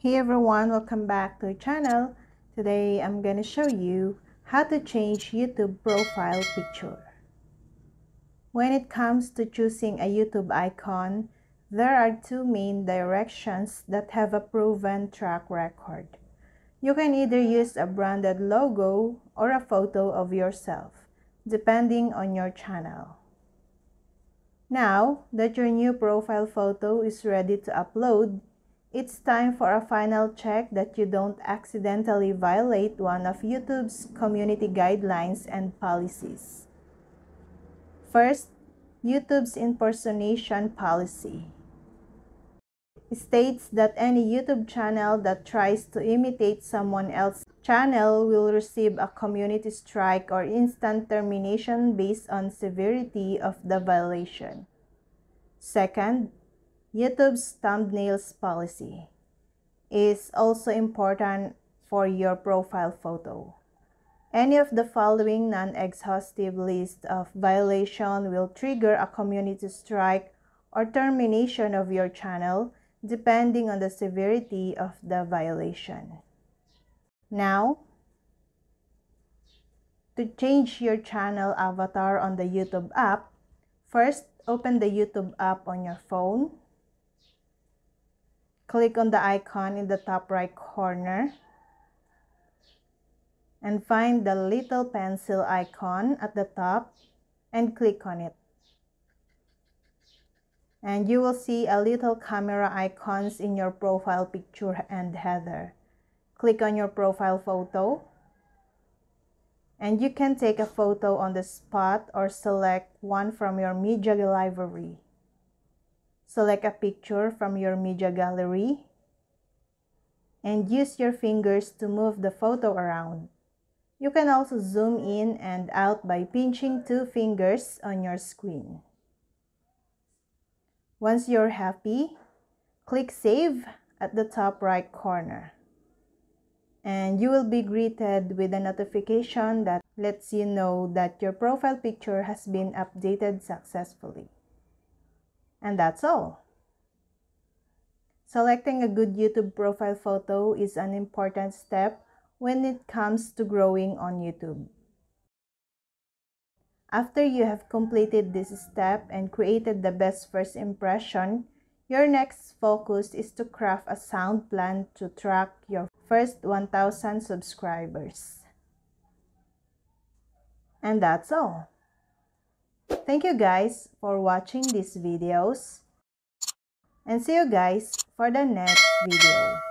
Hey everyone, welcome back to the channel. Today I'm gonna show you how to change YouTube profile picture. When it comes to choosing a YouTube icon, there are two main directions that have a proven track record. You can either use a branded logo or a photo of yourself, depending on your channel. Now that your new profile photo is ready to upload, it's time for a final check that you don't accidentally violate one of YouTube's community guidelines and policies. First, YouTube's impersonation policy. It states that any YouTube channel that tries to imitate someone else's channel will receive a community strike or instant termination based on severity of the violation. Second, YouTube's thumbnails policy is also important for your profile photo. Any of the following non-exhaustive list of violation will trigger a community strike or termination of your channel depending on the severity of the violation. Now, to change your channel avatar on the YouTube app, first open the YouTube app on your phone. Click on the icon in the top right corner and find the little pencil icon at the top and click on it. And you will see a little camera icons in your profile picture and header. Click on your profile photo and you can take a photo on the spot or select one from your media library. Select a picture from your media gallery and use your fingers to move the photo around. You can also zoom in and out by pinching two fingers on your screen. Once you're happy, click Save at the top right corner. And you will be greeted with a notification that lets you know that your profile picture has been updated successfully. And that's all. Selecting a good YouTube profile photo is an important step when it comes to growing on YouTube. After you have completed this step and created the best first impression, your next focus is to craft a sound plan to track your first 1,000 subscribers. And that's all. Thank you guys for watching these videos, and see you guys for the next video.